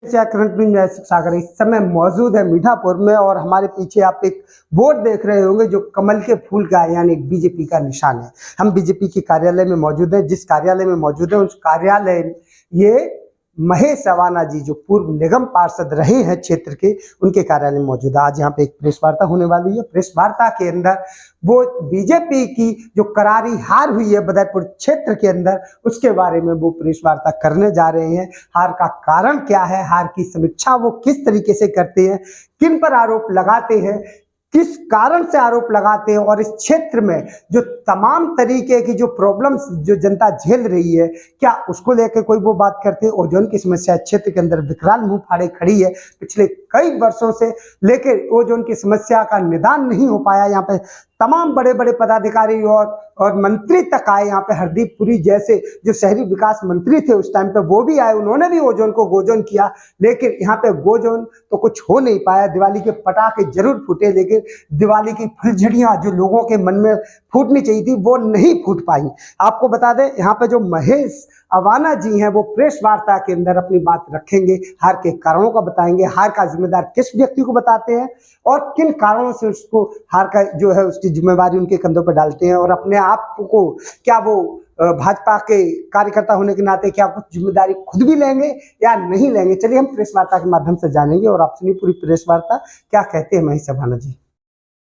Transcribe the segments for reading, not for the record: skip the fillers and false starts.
Current में सागर इस समय मौजूद है मीठापुर में और हमारे पीछे आप एक बोर्ड देख रहे होंगे जो कमल के फूल का यानी बीजेपी का निशान है। हम बीजेपी के कार्यालय में मौजूद है। जिस कार्यालय में मौजूद है उस कार्यालय ये महेश अवाना जी जो पूर्व निगम पार्षद रहे हैं क्षेत्र के, उनके कार्यालय में मौजूद है। आज यहाँ पे एक प्रेस वार्ता होने वाली है। प्रेस वार्ता के अंदर वो बीजेपी की जो करारी हार हुई है बदरपुर क्षेत्र के अंदर, उसके बारे में वो प्रेस वार्ता करने जा रहे हैं। हार का कारण क्या है, हार की समीक्षा वो किस तरीके से करते हैं, किन पर आरोप लगाते हैं, किस कारण से आरोप लगाते हैं और इस क्षेत्र में जो तमाम तरीके की जो प्रॉब्लम्स जो जनता झेल रही है क्या उसको लेकर कोई वो बात करते हैं। ओजोन की समस्या क्षेत्र के अंदर विकराल मुंह फाड़े खड़ी है। पिछले कई वर्षों से लेकर ओजोन की समस्या का निदान नहीं हो पाया। यहाँ पे तमाम बड़े बड़े पदाधिकारी और मंत्री तक आए। यहाँ पे हरदीप पुरी जैसे जो शहरी विकास मंत्री थे उस टाइम पे वो भी आए, उन्होंने भी ओजोन को गोजोन किया, लेकिन यहाँ पे गोजोन तो कुछ हो नहीं पाया। दिवाली के पटाखे जरूर फूटे लेकिन दिवाली की फुलझड़ियां जो लोगों के मन में फूटनी चाहिए थी वो नहीं फूट पाई। आपको बता दें यहाँ पे जो महेश अवाना जी हैं वो प्रेस वार्ता के अंदर अपनी बात रखेंगे, हार के कारणों का बताएंगे, हार का जिम्मेदार किस व्यक्ति को बताते हैं और किन कारणों से उसको हार का जो है उसकी जिम्मेवारी उनके कंधों पर डालते हैं और अपने आप को क्या वो भाजपा के कार्यकर्ता होने के नाते क्या कुछ जिम्मेदारी खुद भी लेंगे या नहीं लेंगे। चलिए हम प्रेस वार्ता के माध्यम से जानेंगे और आप सुनिए पूरी प्रेस वार्ता क्या कहते हैं महेश अवाना जी।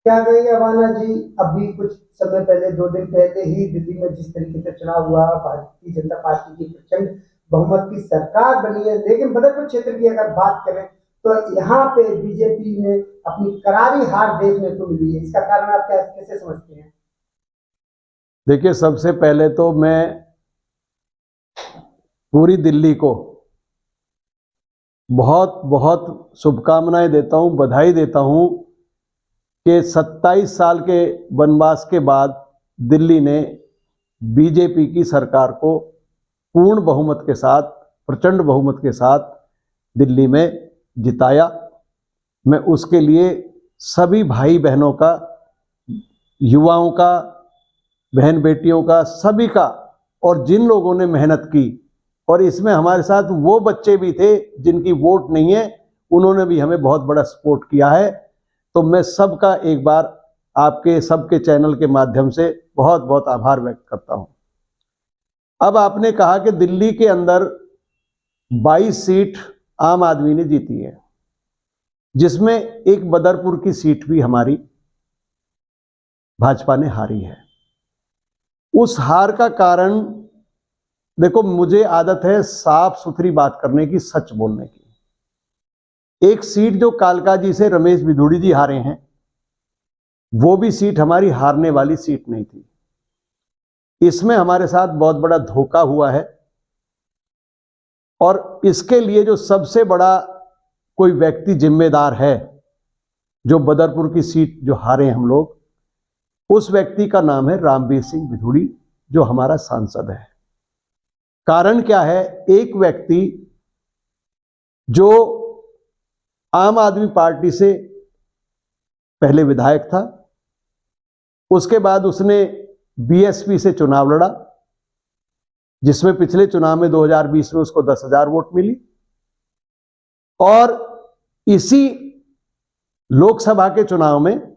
क्या कहेंगे अवाना जी, अभी कुछ समय पहले 2 दिन पहले ही दिल्ली में जिस तरीके से चुनाव हुआ, भारतीय जनता पार्टी की प्रचंड बहुमत की सरकार बनी है, लेकिन बदरपुर क्षेत्र की अगर बात करें तो यहाँ पे बीजेपी ने अपनी करारी हार देखने को मिली है। इसका कारण आप कैसे समझते हैं? देखिए, सबसे पहले तो मैं पूरी दिल्ली को बहुत बहुत शुभकामनाएं देता हूं, बधाई देता हूं कि 27 साल के वनवास के बाद दिल्ली ने बीजेपी की सरकार को पूर्ण बहुमत के साथ, प्रचंड बहुमत के साथ दिल्ली में जिताया। मैं उसके लिए सभी भाई बहनों का, युवाओं का, बहन बेटियों का, सभी का, और जिन लोगों ने मेहनत की और इसमें हमारे साथ वो बच्चे भी थे जिनकी वोट नहीं है, उन्होंने भी हमें बहुत बड़ा सपोर्ट किया है। तो मैं सबका एक बार आपके सबके चैनल के माध्यम से बहुत बहुत आभार व्यक्त करता हूं। अब आपने कहा कि दिल्ली के अंदर 22 सीट आम आदमी ने जीती है, जिसमें एक बदरपुर की सीट भी हमारी भाजपा ने हारी है। उस हार का कारण, देखो मुझे आदत है साफ सुथरी बात करने की, सच बोलने की। एक सीट जो कालकाजी से रमेश भिदुड़ी जी हारे हैं, वो भी सीट हमारी हारने वाली सीट नहीं थी। इसमें हमारे साथ बहुत बड़ा धोखा हुआ है और इसके लिए जो सबसे बड़ा कोई व्यक्ति जिम्मेदार है, जो बदरपुर की सीट जो हारे हम लोग, उस व्यक्ति का नाम है रामवीर सिंह भिदुड़ी, जो हमारा सांसद है। कारण क्या है, एक व्यक्ति जो आम आदमी पार्टी से पहले विधायक था, उसके बाद उसने बीएसपी से चुनाव लड़ा, जिसमें पिछले चुनाव में 2020 में उसको 10,000 वोट मिली, और इसी लोकसभा के चुनाव में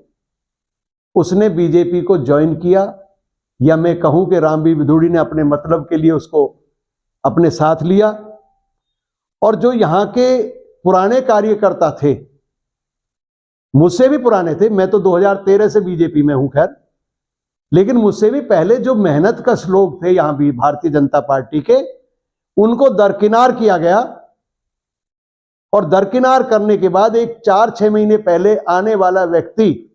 उसने बीजेपी को ज्वाइन किया, या मैं कहूं कि रामवीर भिदुड़ी ने अपने मतलब के लिए उसको अपने साथ लिया। और जो यहां के पुराने कार्यकर्ता थे, मुझसे भी पुराने थे, मैं तो 2013 से बीजेपी में हूं खैर, लेकिन मुझसे भी पहले जो मेहनत कश लोग थे यहां भी भारतीय जनता पार्टी के, उनको दरकिनार किया गया। और दरकिनार करने के बाद एक 4-6 महीने पहले आने वाला व्यक्ति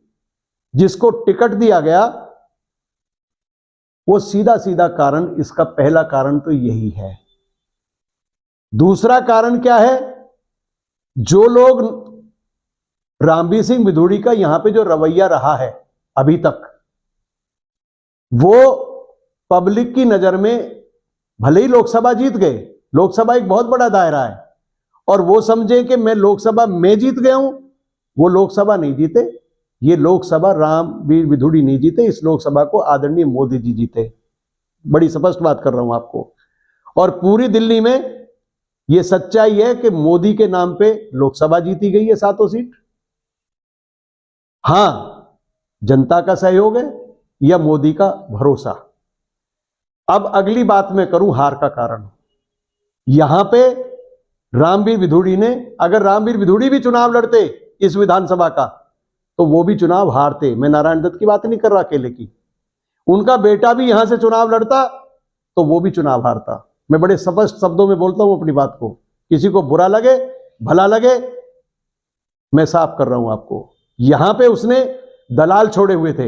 जिसको टिकट दिया गया, वो सीधा सीधा कारण, इसका पहला कारण तो यही है। दूसरा कारण क्या है, जो लोग रामवीर सिंह भिदुड़ी का यहां पे जो रवैया रहा है अभी तक, वो पब्लिक की नजर में, भले ही लोकसभा जीत गए, लोकसभा एक बहुत बड़ा दायरा है, और वो समझे कि मैं लोकसभा में जीत गया हूं, वो लोकसभा नहीं जीते। ये लोकसभा रामवीर भिदुड़ी नहीं जीते, इस लोकसभा को आदरणीय मोदी जी जीते। बड़ी स्पष्ट बात कर रहा हूं आपको। और पूरी दिल्ली में ये सच्चाई है कि मोदी के नाम पे लोकसभा जीती गई है 7 सीट। हां, जनता का सहयोग है या मोदी का भरोसा। अब अगली बात मैं करूं हार का कारण। यहां पे रामवीर विधुड़ी ने, अगर रामवीर विधुड़ी भी चुनाव लड़ते इस विधानसभा का तो वो भी चुनाव हारते। मैं नारायण दत्त की बात नहीं कर रहा अकेले की, उनका बेटा भी यहां से चुनाव लड़ता तो वो भी चुनाव हारता। मैं बड़े स्पष्ट शब्दों में बोलता हूं अपनी बात को, किसी को बुरा लगे भला लगे, मैं साफ कर रहा हूं आपको। यहां पे उसने दलाल छोड़े हुए थे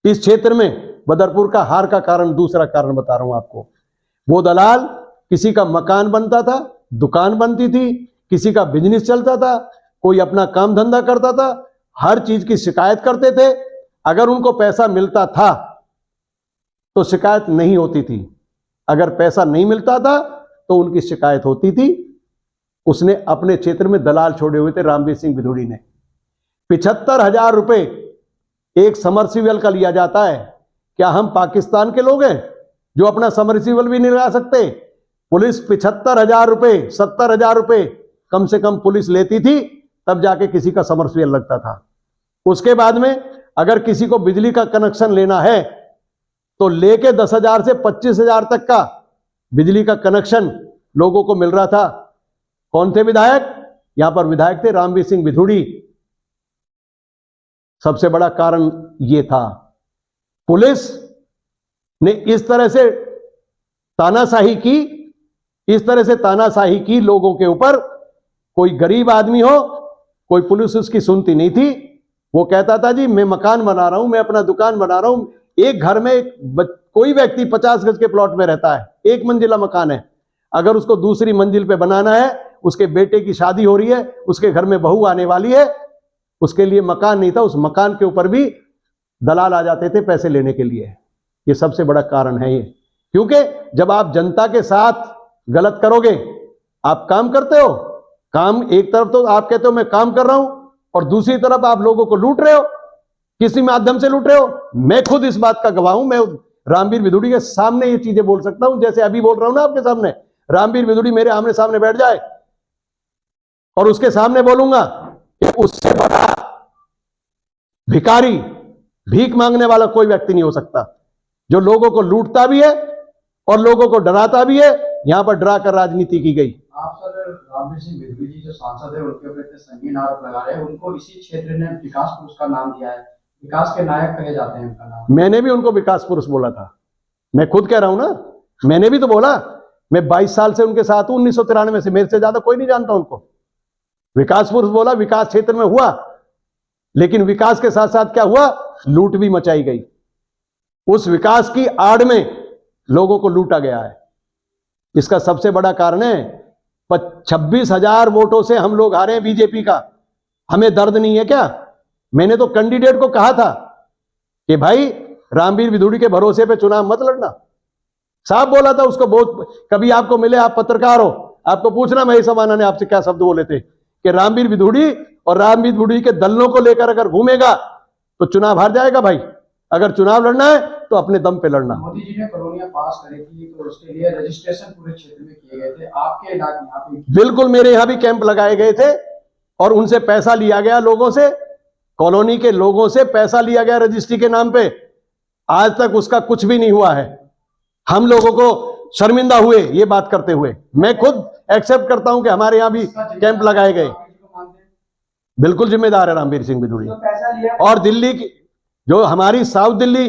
इस क्षेत्र में। बदरपुर का हार का कारण, दूसरा कारण बता रहा हूं आपको। वो दलाल, किसी का मकान बनता था, दुकान बनती थी, किसी का बिजनेस चलता था, कोई अपना काम धंधा करता था, हर चीज की शिकायत करते थे। अगर उनको पैसा मिलता था तो शिकायत नहीं होती थी, अगर पैसा नहीं मिलता था तो उनकी शिकायत होती थी। उसने अपने क्षेत्र में दलाल छोड़े हुए थे रामवीर सिंह विधुड़ी ने। 75,000 रुपए एक समरसीबल का लिया जाता है। क्या हम पाकिस्तान के लोग हैं जो अपना समरसीबल भी नहीं लगा सकते? पुलिस 75,000 रुपए, 70,000 रुपए कम से कम पुलिस लेती थी, तब जाके किसी का समरसीबल लगता था। उसके बाद में अगर किसी को बिजली का कनेक्शन लेना है तो लेके 10,000 से 25,000 तक का बिजली का कनेक्शन लोगों को मिल रहा था। कौन थे विधायक? यहां पर विधायक थे रामवीर सिंह विधुड़ी। सबसे बड़ा कारण यह था, पुलिस ने इस तरह से तानाशाही की, इस तरह से तानाशाही की लोगों के ऊपर। कोई गरीब आदमी हो, कोई पुलिस उसकी सुनती नहीं थी। वो कहता था जी मैं मकान बना रहा हूं, मैं अपना दुकान बना रहा हूं। एक घर में कोई व्यक्ति 50 गज के प्लॉट में रहता है, एक मंजिला मकान है, अगर उसको दूसरी मंजिल पे बनाना है, उसके बेटे की शादी हो रही है, उसके घर में बहू आने वाली है, उसके लिए मकान नहीं था, उस मकान के ऊपर भी दलाल आ जाते थे पैसे लेने के लिए। ये सबसे बड़ा कारण है ये, क्योंकि जब आप जनता के साथ गलत करोगे, आप काम करते हो, काम एक तरफ तो आप कहते हो मैं काम कर रहा हूं और दूसरी तरफ आप लोगों को लूट रहे हो, किसी माध्यम से लूट रहे हो। मैं खुद इस बात का गवाह हूं। मैं रामवीर विधुड़ी के सामने ये चीजें बोल सकता हूं, जैसे अभी बोल रहा हूं ना आपके सामने। रामवीर विधुड़ी मेरे आमने सामने बैठ जाए और उसके सामने बोलूंगा कि उससे बड़ा भिखारी, भीख मांगने वाला कोई व्यक्ति नहीं हो सकता, जो लोगों को लूटता भी है और लोगों को डराता भी है। यहां पर डरा कर राजनीति की गई। आप सर रामवीर सिंह विधुड़ी जी जो सांसद है उनके ऊपर इतने संगीन आरोप लगा रहे हैं, उनको इसी क्षेत्र ने विकास पुरुष का नाम दिया है, विकास के नायक कहे जाते हैं उनका नाम। मैंने भी उनको विकास पुरुष बोला था, मैं खुद कह रहा हूं ना, मैंने भी तो बोला। मैं 22 साल से उनके साथ हूं, 1993 से, मेरे से ज्यादा कोई नहीं जानता उनको। विकास पुरुष बोला, विकास क्षेत्र में हुआ, लेकिन विकास के साथ साथ क्या हुआ? लूट भी मचाई गई। उस विकास की आड़ में लोगों को लूटा गया है। इसका सबसे बड़ा कारण है 26,000 वोटों से हम लोग हारे हैं बीजेपी का। हमें दर्द नहीं है क्या? मैंने तो कैंडिडेट को कहा था कि भाई रामवीर विधुड़ी के भरोसे पे चुनाव मत लड़ना, साफ बोला था उसको। बहुत कभी आपको मिले, आप पत्रकार हो, आपको पूछना महेश समाना ने आपसे क्या शब्द बोले थे कि रामवीर विधुड़ी और रामवीर विधुड़ी के दलों को लेकर अगर घूमेगा तो चुनाव हार जाएगा। भाई अगर चुनाव लड़ना है तो अपने दम पे लड़ना। मोदी जी ने कॉलोनियां पास करी थी तो उसके लिए रजिस्ट्रेशन पूरे क्षेत्र में किए गए थे, आपके इलाके यहाँ पे? बिल्कुल, मेरे यहां भी कैंप लगाए गए थे और उनसे पैसा लिया गया, लोगों से, कॉलोनी के लोगों से पैसा लिया गया रजिस्ट्री के नाम पे। आज तक उसका कुछ भी नहीं हुआ है। हम लोगों को शर्मिंदा हुए ये बात करते हुए। मैं खुद एक्सेप्ट करता हूं कि हमारे यहां भी कैंप लगाए गए। बिल्कुल जिम्मेदार है रामवीर सिंह विधुड़ी। और दिल्ली की जो हमारी साउथ दिल्ली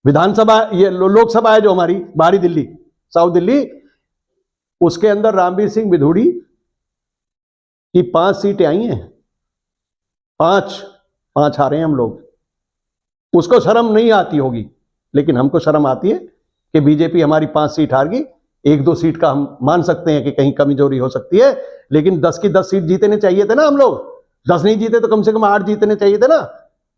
विधानसभा, ये लोकसभा है जो हमारी बाहरी दिल्ली, साउथ दिल्ली, उसके अंदर रामवीर सिंह विधुड़ी की 5 सीटें आई हैं। 5 हारे हैं हम लोग। उसको शर्म नहीं आती होगी, लेकिन हमको शर्म आती है कि बीजेपी हमारी 5 सीट हार गई। 1-2 सीट का हम मान सकते हैं कि कहीं कमजोरी हो सकती है, लेकिन 10 की 10 सीट जीतने चाहिए थे ना हम लोग। 10 नहीं जीते तो कम से कम 8 जीतने चाहिए थे ना।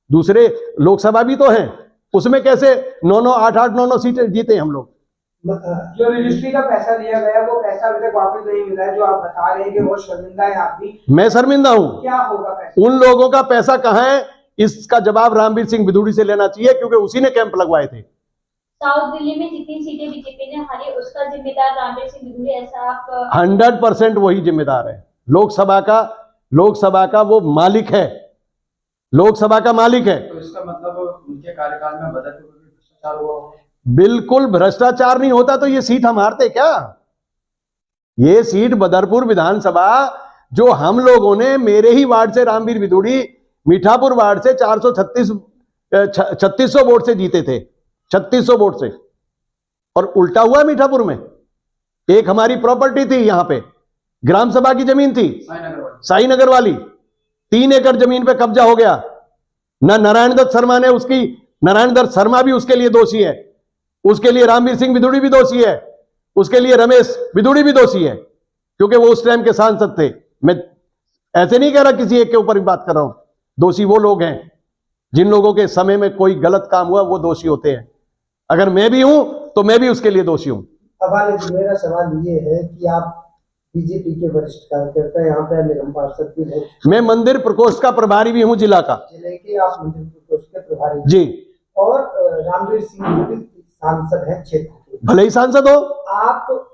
दूसरे लोकसभा भी तो हैं, उसमें कैसे 9-9, 8-8, 9-9 सीटें जीते हम लोग। जो रजिस्ट्री का पैसा लिया गया वो पैसा अभी तक वापस नहीं मिला है, जो आप बता रहे हैं कि वो शर्मिंदा है आप भी। मैं शर्मिंदा हूं। क्या होगा पैसा? उन लोगों का पैसा कहां है, इसका जवाब रामवीर सिंह विधुड़ी से लेना चाहिए, क्योंकि उसी ने कैंप लगवाए थे। साउथ दिल्ली में जितनी सीटें बीजेपी ने हारी उसका जिम्मेदार रामवीर सिंह बिधूड़ी, ऐसा आप 100% वही जिम्मेदार है। लोकसभा का वो मालिक है, लोकसभा का मालिक है। तो इसका मतलब उनके कार्यकाल में बदरपुर में भी भ्रष्टाचार हुआ होगा? बिल्कुल भ्रष्टाचार नहीं होता तो ये सीट हम हारते क्या? ये सीट बदरपुर विधानसभा जो हम लोगों ने, मेरे ही वार्ड से रामवीर बिधूड़ी मीठापुर वार्ड से 3600 वोट से जीते थे, 3600 वोट से। और उल्टा हुआ मीठापुर में, एक हमारी प्रॉपर्टी थी, यहां पे ग्राम सभा की जमीन थी साईनगर वाली, 3 एकड़ जमीन पे कब्जा हो गया। ना नारायण दत्त शर्मा ने उसकी, नारायण दत्त शर्मा भी उसके लिए दोषी है, उसके लिए रामवीर सिंह बिधूड़ी भी दोषी है, उसके लिए रमेश बिधूड़ी भी दोषी है, क्योंकि वो उस टाइम के सांसद थे। मैं ऐसे नहीं कह रहा किसी एक के ऊपर भी बात कर रहा हूं। दोषी वो लोग हैं जिन लोगों के समय में कोई गलत काम हुआ, वो दोषी होते हैं। अगर मैं भी हूं तो मैं भी उसके लिए दोषी हूं। अब मेरा सवाल ये है कि आप बीजेपी के वरिष्ठ कार्यकर्ता, यहाँ पे निगम पार्षद भी हैं, मैं मंदिर प्रकोष्ठ का प्रभारी भी हूं जिला का। जिले के आप मंदिर प्रकोष्ठ के प्रभारी जी। और रामवीर सिंह बिधूड़ी सांसद हैं क्षेत्र के, भले ही सांसद हो। आप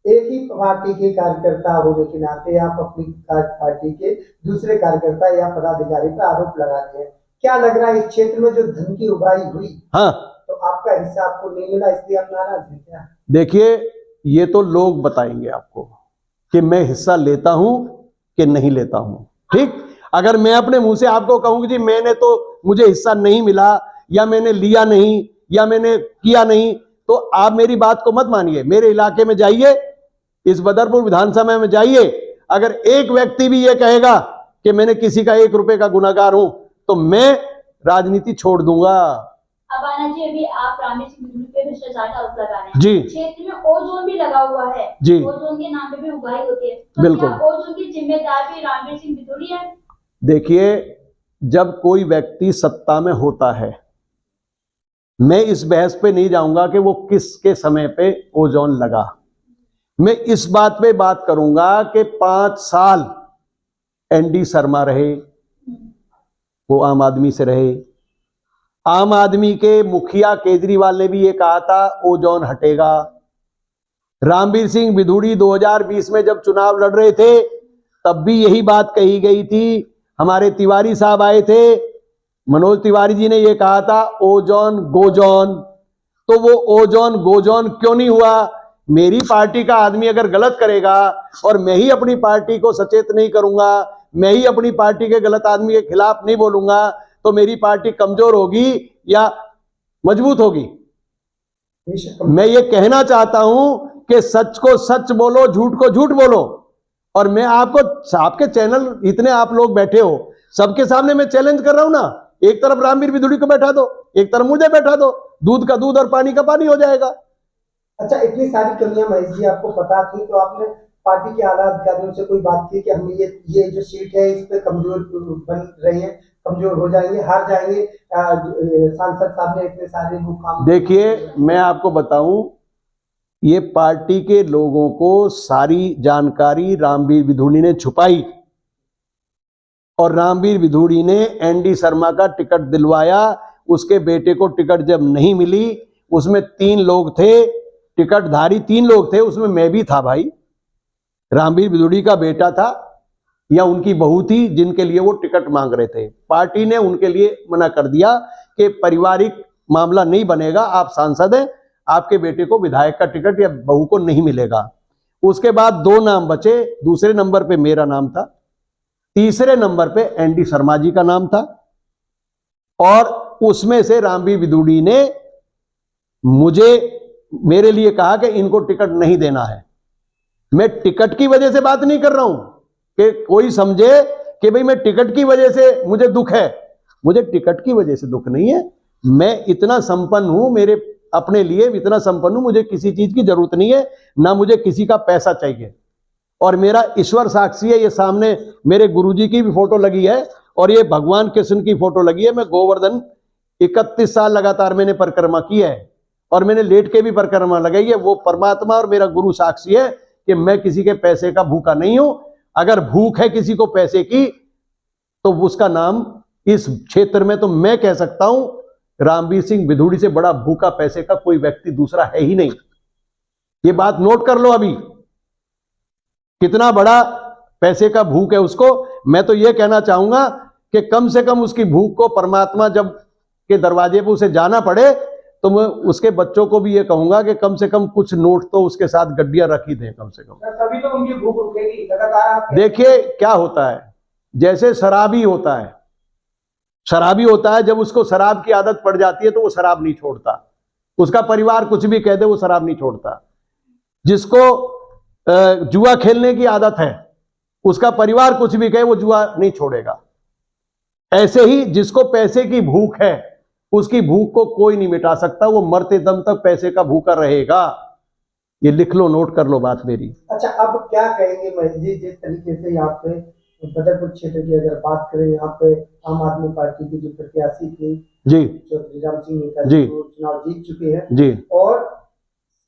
एक ही पार्टी के कार्यकर्ता होने के नाते आप अपनी पार्टी के दूसरे कार्यकर्ता या पदाधिकारी पर आरोप लगा रहे हैं। क्या लग रहा है इस क्षेत्र में जो धन की उगाही हुई, हाँ, तो आपका हिस्सा आपको नहीं मिला, इसलिए आप नाराज हैं क्या? देखिए, ये तो लोग बताएंगे आपको कि मैं हिस्सा लेता हूं कि नहीं लेता हूं। ठीक, अगर मैं अपने मुंह से आपको कहूं कि जी मैंने तो, मुझे हिस्सा नहीं मिला, या मैंने लिया नहीं, या मैंने किया नहीं, तो आप मेरी बात को मत मानिए। मेरे इलाके में जाइए, इस बदरपुर विधानसभा में जाइए, अगर एक व्यक्ति भी ये कहेगा कि मैंने किसी का 1 रुपए का गुनाहगार हूं, तो मैं राजनीति छोड़ दूंगा। अबाना जी, अभी आप रामवीर सिंह बिधूड़ी पे भ्रष्टाचार का आरोप लगा रहे हैं। जी। क्षेत्र में ओजोन भी लगा हुआ है, जी। ओजोन के नाम पे भी उगाही होती है, तो बिल्कुल। क्या ओजोन की जिम्मेदार भी रामवीर सिंह बिधूड़ी है? देखिए, जब कोई व्यक्ति सत्ता में होता है, मैं इस बहस पे नहीं जाऊंगा कि वो किसके समय पे ओजोन लगा। मैं इस बात पे बात करूंगा कि 5 साल एनडी शर्मा रहे, वो आम आदमी से रहे। आम आदमी के मुखिया केजरीवाल ने भी ये कहा था ओजोन हटेगा। रामवीर सिंह बिधूड़ी 2020 में जब चुनाव लड़ रहे थे, तब भी यही बात कही गई थी। हमारे तिवारी साहब आए थे, मनोज तिवारी जी ने ये कहा था ओजोन गोजोन। तो वो ओजोन गोजोन क्यों नहीं हुआ? मेरी पार्टी का आदमी अगर गलत करेगा और मैं ही अपनी पार्टी को सचेत नहीं करूंगा, मैं ही अपनी पार्टी के गलत आदमी के खिलाफ नहीं बोलूंगा, तो मेरी पार्टी कमजोर होगी या मजबूत होगी? मैं ये कहना चाहता हूं कि सच को सच बोलो, झूठ को झूठ बोलो। और मैं आपको, आपके चैनल इतने आप लोग बैठे हो, सबके सामने मैं चैलेंज कर रहा हूं ना। एक तरफ रामवीर बिधूड़ी को बैठा दो, एक तरफ मुझे बैठा दो, दूध का दूध और पानी का पानी हो जाएगा। अच्छा, इतनी सारी कमियां महेश जी आपको पता थी, तो आपने पार्टी के आला अधिकारियों से कोई बात की कि हम ये जो सीट है इस पे कमजोर बन रही है, कमजोर हो जाएंगे, हार जाएंगे? सांसद साहब ने इतने सारे मुकाम, देखिए, मैं आपको बताऊं, ये पार्टी के लोगों को सारी जानकारी रामवीर बिधूड़ी ने छुपाई, और रामवीर बिधूड़ी ने एनडी शर्मा का टिकट दिलवाया। उसके बेटे को टिकट जब नहीं मिली, उसमें 3 लोग थे, टिकटधारी 3 लोग थे, उसमें मैं भी था भाई। रामवीर बिधूड़ी का बेटा था या उनकी बहू थी, जिनके लिए वो टिकट मांग रहे थे। पार्टी ने उनके लिए मना कर दिया कि पारिवारिक मामला नहीं बनेगा, आप सांसद हैं, आपके बेटे को विधायक का टिकट या बहू को नहीं मिलेगा। उसके बाद 2 नाम बचे, दूसरे नंबर पे मेरा नाम था, तीसरे नंबर पे एनडी शर्मा जी का नाम था, और उसमें से रामवीर बिधूड़ी ने मेरे लिए कहा कि इनको टिकट नहीं देना है। मैं टिकट की वजह से बात नहीं कर रहा हूं कि कोई समझे कि भाई मैं टिकट की वजह से मुझे दुख है। मुझे टिकट की वजह से दुख नहीं है। मैं इतना संपन्न हूं, मेरे अपने लिए इतना संपन्न हूं, मुझे किसी चीज की जरूरत नहीं है, ना मुझे किसी का पैसा चाहिए। और मेरा ईश्वर साक्षी है, ये सामने मेरे गुरुजी की भी फोटो लगी है और ये भगवान कृष्ण की फोटो लगी है। मैं गोवर्धन 31 साल लगातार मैंने परिक्रमा की है और मैंने लेट के भी परिक्रमा लगाई है। वो परमात्मा और मेरा गुरु साक्षी है कि मैं किसी के पैसे का भूखा नहीं हूं। अगर भूख है किसी को पैसे की, तो उसका नाम इस क्षेत्र में तो मैं कह सकता हूं रामवीर सिंह बिधूड़ी से बड़ा भूखा पैसे का कोई व्यक्ति दूसरा है ही नहीं। ये बात नोट कर लो अभी, कितना बड़ा पैसे का भूख है उसको। मैं तो ये कहना चाहूंगा कि कम से कम उसकी भूख को परमात्मा जब के दरवाजे पे उसे जाना पड़े तो मैं उसके बच्चों को भी ये कहूंगा कि कम से कम कुछ नोट तो उसके साथ गड्डियां रखी दें कम से कम। तभी तो उनकी भूख रुकेगी लगातार। आप देखिए क्या होता है, जैसे शराबी होता है, शराबी होता है, जब उसको शराब की आदत पड़ जाती है तो वो शराब नहीं छोड़ता, उसका परिवार कुछ भी कह दे वो शराब नहीं छोड़ता। जिसको जुआ खेलने की आदत है, उसका परिवार कुछ भी कहे वो जुआ नहीं छोड़ेगा। ऐसे ही जिसको पैसे की भूख है, उसकी भूख को कोई नहीं मिटा सकता, वो मरते दम तक पैसे का भूखा रहेगा। ये लिख लो, नोट कर लो बात मेरी। अच्छा, अब क्या कहेंगे महेश जी, जिस तरीके से यहाँ पे बदरपुर क्षेत्र की अगर बात करें, यहाँ पे आम आदमी पार्टी के जो प्रत्याशी थे जी चौधरी राम सिंह नेता जी वो चुनाव जीत चुके हैं जी, और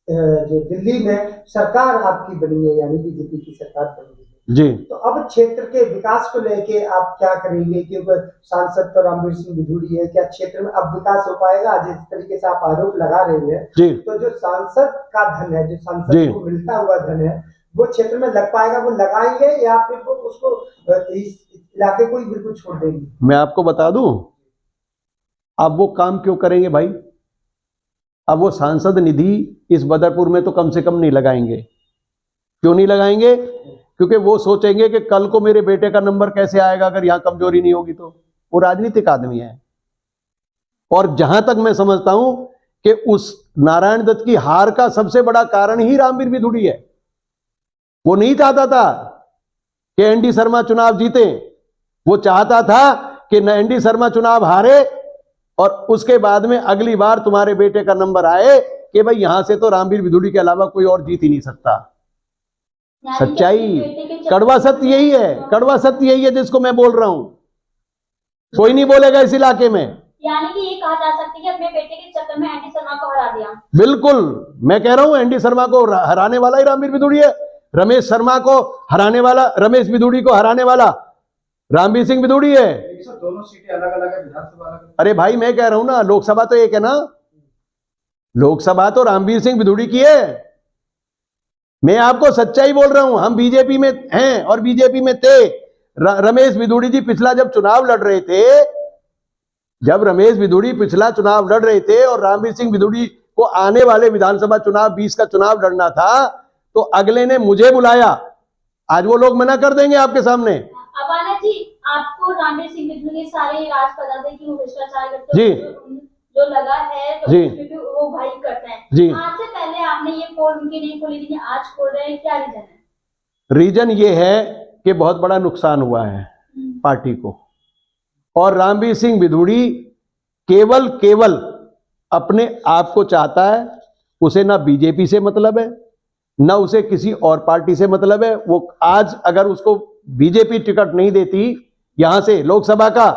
जो दिल्ली में सरकार आपकी बनी है, यानी बीजेपी की सरकार बनी है, जी। तो अब क्षेत्र के विकास को लेके आप क्या करेंगे? क्योंकि सांसद तो रामवीर सिंह बिधूड़ी है, क्या क्षेत्र में अब विकास हो पाएगा? जिस तरीके से आप आरोप लगा रहे हैं, जी तो जो सांसद का धन है, जो जी। सांसद को मिलता हुआ धन है, वो क्षेत्र में लग पाएगा? वो लगाएंगे या फिर वो उसको इस इलाके को ही बिल्कुल छोड़ देंगे? मैं आपको बता दूं, अब वो काम क्यों करेंगे भाई? अब वो सांसद निधि इस बदरपुर में तो कम से कम नहीं लगाएंगे। क्यों नहीं लगाएंगे? क्योंकि वो सोचेंगे कि कल को मेरे बेटे का नंबर कैसे आएगा अगर यहां कमजोरी नहीं होगी तो। वो राजनीतिक आदमी है, और जहां तक मैं समझता हूं कि उस नारायण दत्त की हार का सबसे बड़ा कारण ही रामवीर बिधूड़ी है। वो नहीं चाहता था कि एनडी शर्मा चुनाव जीते, वो चाहता था कि एनडी शर्मा चुनाव हारे और उसके बाद में अगली बार तुम्हारे बेटे का नंबर आए कि भाई यहां से तो रामवीर बिधूड़ी के अलावा कोई और जीत ही नहीं सकता। सच्चाई, कड़वा सत्य यही है, कड़वा सत्य यही है जिसको मैं बोल रहा हूं। कोई नहीं बोलेगा इस इलाके में। यानी कि ये कहा जा सकता है कि अपने बेटे के चक्कर में एनडी शर्मा को हरा दिया। बिल्कुल, मैं कह रहा हूं एनडी शर्मा को हराने वाला ही रामवीर बिधूड़ी है। रमेश शर्मा को हराने वाला, रमेश बिधूड़ी को हराने वाला रामवीर सिंह बिधूड़ी है। दोनों सीटें अलग अलग है, विधानसभा अलग। अरे भाई मैं कह रहा हूं ना, लोकसभा तो एक है ना, लोकसभा तो रामवीर सिंह बिधूड़ी की है। मैं आपको सच्चाई बोल रहा हूं, हम बीजेपी में हैं और बीजेपी में थे। रमेश बिधूड़ी जी पिछला जब चुनाव लड़ रहे थे, जब रमेश बिधूड़ी पिछला चुनाव लड़ रहे थे और रामवीर सिंह बिधूड़ी को आने वाले विधानसभा चुनाव 20 का चुनाव लड़ना था, तो अगले ने मुझे बुलाया। आज वो लोग मना कर देंगे आपके सामने। अब आनंद जी, आपको रामवीर सिंह बिधूड़ी के सारे राज पता थे कि वो भ्रष्टाचार करते जी। जो लगा है तो जी। उसमें भी वो भाई करते हैं जी। आज से पहले आपने ये पोल उनकी नहीं खोली थी, आज खोल रहे हैं, क्या रीजन है? रीजन ये है कि बहुत बड़ा नुकसान हुआ है पार्टी को, और रामवीर सिंह बिधूड़ी केवल अपने आप को चाहता है। उसे ना बीजेपी से मतलब है, ना उसे किसी और पार्टी से मतलब है। वो आज अगर उसको बीजेपी टिकट नहीं देती यहां से लोकसभा का,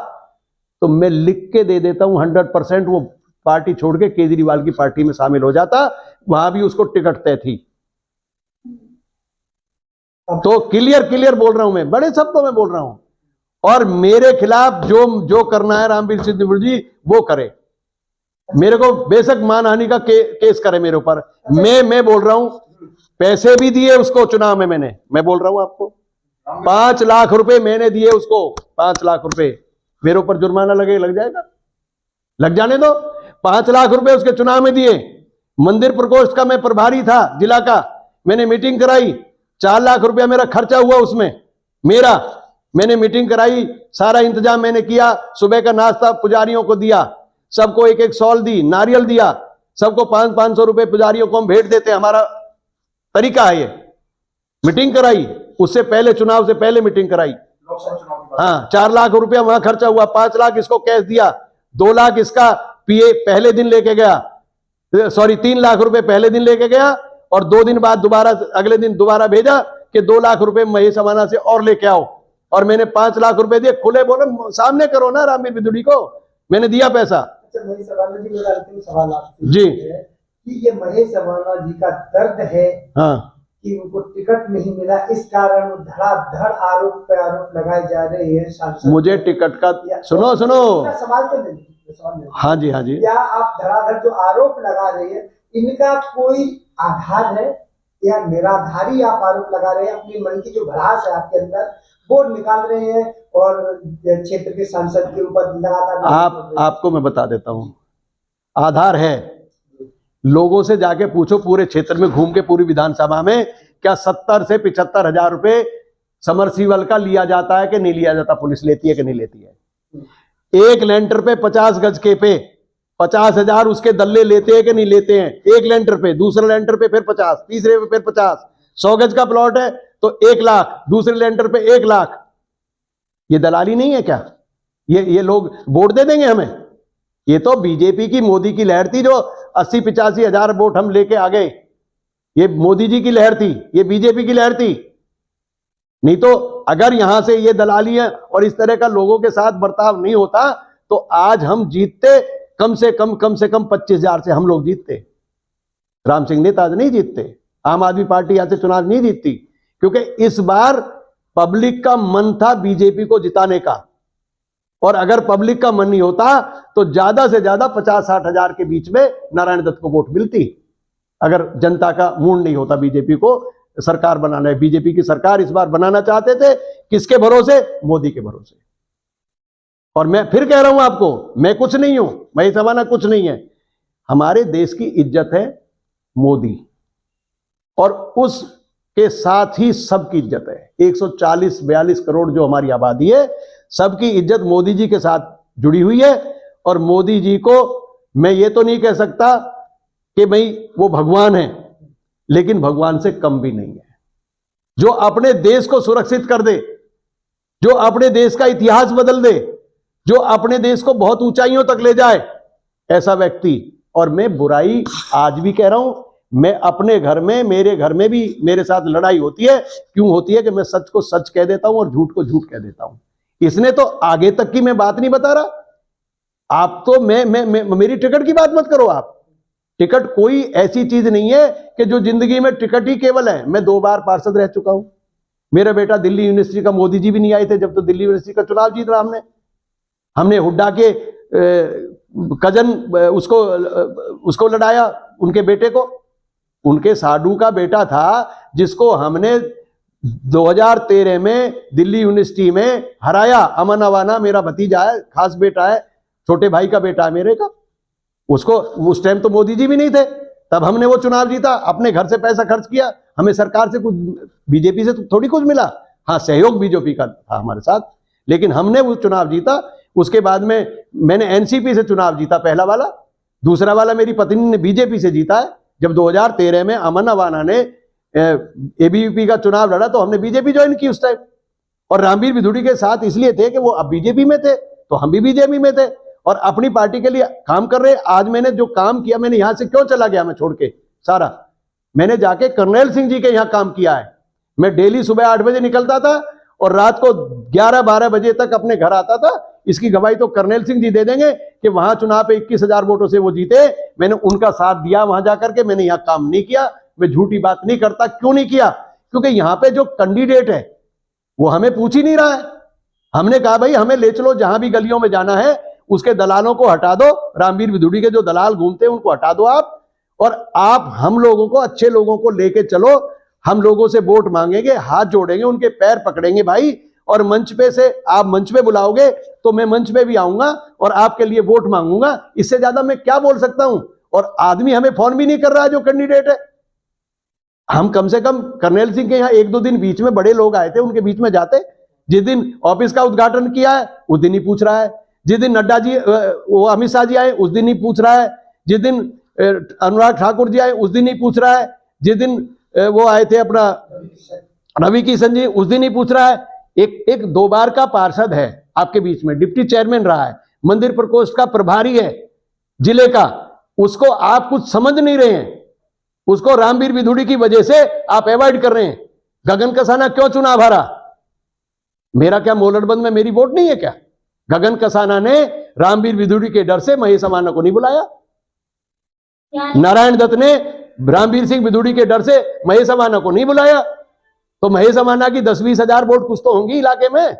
तो मैं लिख के दे देता हूं 100% वो पार्टी छोड़ के केजरीवाल की पार्टी में शामिल हो जाता, वहां भी उसको टिकट तय थी। तो क्लियर बोल रहा हूं, मैं बड़े शब्दों में बोल रहा हूं। और मेरे खिलाफ जो करना है रामवीर सिंह बिधूड़ी जी वो करे, मेरे को बेशक मानहानि का केस करे मेरे ऊपर। मैं बोल रहा हूं, पैसे भी दिए उसको चुनाव में, मैं बोल रहा हूं आपको 5 लाख रुपए मैंने दिए उसको, 5 लाख रुपए। मेरे ऊपर जुर्माना लग जाएगा, लग जाने दो। 5 लाख रुपए उसके चुनाव में दिए। मंदिर प्रकोष्ठ का मैं प्रभारी था जिला का, मैंने मीटिंग कराई, 4 लाख रुपया मेरा खर्चा हुआ उसमें मेरा। मैंने मीटिंग कराई, सारा इंतजाम मैंने किया, सुबह का नाश्ता पुजारियों को दिया, सबको एक शॉल दी, नारियल दिया, सबको 500 रुपए पुजारियों को हम भेंट देते, हमारा तरीका है ये। मीटिंग कराई, उससे पहले चुनाव से पहले मीटिंग कराई। हाँ, 4 लाख रुपया वहां खर्चा हुआ, 5 लाख इसको कैश दिया, 2 लाख इसका पीए पहले दिन लेके गया, सॉरी 3 लाख रुपए पहले दिन लेके गया, और 2 दिन बाद दोबारा अगले दिन दोबारा भेजा कि 2 लाख रुपए महेश अवाना से और लेके आओ। और मैंने 5 लाख रुपए दिए। खुले बोलो, सामने करो ना रामवीर बिधूड़ी को, मैंने दिया पैसा। अच्छा महेश अवाना जी, मेरा अंतिम सवाल आपसे जी है कि ये महेश अवाना जी का दर्द है हाँ कि उनको टिकट नहीं मिला, इस कारण धड़ाधड़ आरोप पे आरोप लगाए जा रहे हैं सांसद। मुझे टिकट का सुनो सवाल तो नहीं, हाँ जी हाँ जी, क्या आप धड़ाधड़ जो आरोप लगा रहे हैं इनका कोई आधार है या निराधारी आप आरोप लगा रहे हैं? अपनी मन की जो भड़ास है आपके अंदर वो निकाल रहे हैं और क्षेत्र के सांसद के ऊपर लगातार आपको मैं बता देता हूँ, आधार है। लोगों से जाके पूछो पूरे क्षेत्र में घूम के, पूरी विधानसभा में, क्या 70 से 75 हजार रुपए समरसीबल का लिया जाता है कि नहीं लिया जाता? पुलिस लेती है कि नहीं लेती है? एक लेंटर पे 50 गज के पे 50,000 उसके दल्ले लेते हैं कि नहीं लेते हैं? एक लेंटर पे, दूसरे लेंटर पे फिर 50, तीसरे पे फिर 50। 100 गज का प्लॉट है तो 1 लाख, दूसरे लेंटर पे 1 लाख। ये दलाली नहीं है क्या? ये लोग वोट दे देंगे हमें? ये तो बीजेपी की, मोदी की लहर थी जो 80-85 हजार वोट हम लेके आ गए। ये मोदी जी की लहर थी, ये बीजेपी की लहर थी। नहीं तो अगर यहां से ये दलाली है और इस तरह का लोगों के साथ बर्ताव नहीं होता तो आज हम जीतते कम से कम 25,000 से हम लोग जीतते। राम सिंह नेता आज नहीं जीतते, आम आदमी पार्टी यहां से चुनाव नहीं जीतती, क्योंकि इस बार पब्लिक का मन था बीजेपी को जिताने का। और अगर पब्लिक का मन नहीं होता तो ज्यादा से ज्यादा 50-60 हजार के बीच में नारायण दत्त को वोट मिलती, अगर जनता का मूड नहीं होता बीजेपी को सरकार बनाना है। बीजेपी की सरकार इस बार बनाना चाहते थे, किसके भरोसे? मोदी के भरोसे। और मैं फिर कह रहा हूं आपको, मैं कुछ नहीं हूं, मैं समाना कुछ नहीं है। हमारे देश की इज्जत है मोदी, और उसके साथ ही सबकी इज्जत है। 140-42 करोड़ जो हमारी आबादी है, सबकी इज्जत मोदी जी के साथ जुड़ी हुई है। और मोदी जी को मैं ये तो नहीं कह सकता कि भाई वो भगवान है, लेकिन भगवान से कम भी नहीं है। जो अपने देश को सुरक्षित कर दे, जो अपने देश का इतिहास बदल दे, जो अपने देश को बहुत ऊंचाइयों तक ले जाए, ऐसा व्यक्ति। और मैं बुराई आज भी कह रहा हूं, मैं अपने घर में, मेरे घर में भी मेरे साथ लड़ाई होती है। क्यों होती है? कि मैं सच को सच कह देता हूं और झूठ को झूठ कह देता हूं। इसने तो आगे तक की मैं बात नहीं बता रहा। आप तो मैं मेरी टिकट की बात मत करो। आप टिकट कोई ऐसी चीज नहीं है कि जो जिंदगी में टिकट ही केवल है। मैं 2 बार पार्षद रह चुका हूं। मेरा बेटा दिल्ली यूनिवर्सिटी का, मोदी जी भी नहीं आए थे जब तो दिल्ली यूनिवर्सिटी का चुनाव जीत रहा हमने हुड्डा के कजन उसको लड़ाया, उनके बेटे को। उनके साडू का बेटा था जिसको हमने 2013 में दिल्ली यूनिवर्सिटी में हराया। अमन अवाना मेरा भतीजा है, खास बेटा है, छोटे भाई का बेटा है मेरे का। उसको उस टाइम तो मोदी जी भी नहीं थे, तब हमने वो चुनाव जीता। अपने घर से पैसा खर्च किया, हमें सरकार से कुछ, बीजेपी से तो थोड़ी कुछ मिला। हाँ, सहयोग बीजेपी का था हमारे साथ, लेकिन हमने वो चुनाव जीता। उसके बाद में मैंने एनसीपी से चुनाव जीता, पहला वाला। दूसरा वाला मेरी पत्नी ने बीजेपी से जीता है। जब 2013 में अमन अवाना ने एबीवीपी का चुनाव लड़ा तो हमने बीजेपी ज्वाइन की उस टाइम। और रामवीर बिधूड़ी के साथ इसलिए थे कि वो अब बीजेपी में थे, तो हम भी बीजेपी में थे और अपनी पार्टी के लिए काम कर रहे। आज मैंने जो काम किया, मैंने यहां से क्यों चला गया मैं छोड़ के सारा? मैंने जाके कर्नैल सिंह जी के यहां काम किया है। मैं डेली सुबह 8 बजे निकलता था और रात को 11-12 बजे तक अपने घर आता था। इसकी गवाही तो कर्नैल सिंह जी दे देंगे कि वहां चुनाव पे 21,000 वोटों से वो जीते। मैंने उनका साथ दिया वहां जाकर के। मैंने यहां काम नहीं किया, मैं झूठी बात नहीं करता। क्यों नहीं किया? क्योंकि यहां पे जो कैंडिडेट है वो हमें पूछ ही नहीं रहा है। हमने कहा भाई हमें ले चलो, जहां भी गलियों में जाना है उसके दलालों को हटा दो। रामवीर बिधूड़ी के जो दलाल घूमते हैं उनको हटा दो आप, और आप हम लोगों को, अच्छे लोगों को लेके चलो। हम लोगों से वोट मांगेंगे, हाथ जोड़ेंगे, उनके पैर पकड़ेंगे भाई। और मंच पे से आप मंच पे बुलाओगे तो मैं मंच पे भी आऊंगा और आपके लिए वोट मांगूंगा। इससे ज्यादा मैं क्या बोल सकता हूं? और आदमी हमें फोन भी नहीं कर रहा है जो कैंडिडेट है। हम कम से कम कर्नैल सिंह के यहाँ 1-2 दिन बीच में बड़े लोग आए थे, उनके बीच में जाते। जिस दिन ऑफिस का उद्घाटन किया है उस दिन ही पूछ रहा है। जिस दिन नड्डा जी, वो अमित शाह जी आए उस दिन ही पूछ रहा है। जिस दिन अनुराग ठाकुर जी आए उस दिन ही पूछ रहा है। जिस दिन वो आए थे अपना रवि किशन जी, उस दिन ही पूछ रहा है। एक 2 बार का पार्षद है आपके बीच में, डिप्टी चेयरमैन रहा है, मंदिर प्रकोष्ठ का प्रभारी है जिले का, उसको आप कुछ समझ नहीं रहे हैं। उसको रामवीर बिधूड़ी की वजह से आप अवॉइड कर रहे हैं। गगन कसाना क्यों चुनाव हारा? मेरा क्या मोलड़बंद में मेरी वोट नहीं है क्या? गगन कसाना ने रामवीर बिधूड़ी के डर से महेश अवाना को नहीं बुलाया। नारायण दत्त ने रामवीर सिंह बिधूड़ी के डर से महेश अमाना को नहीं बुलाया, तो महेश अमाना की 10-20 हजार वोट कुछ तो होंगी इलाके में।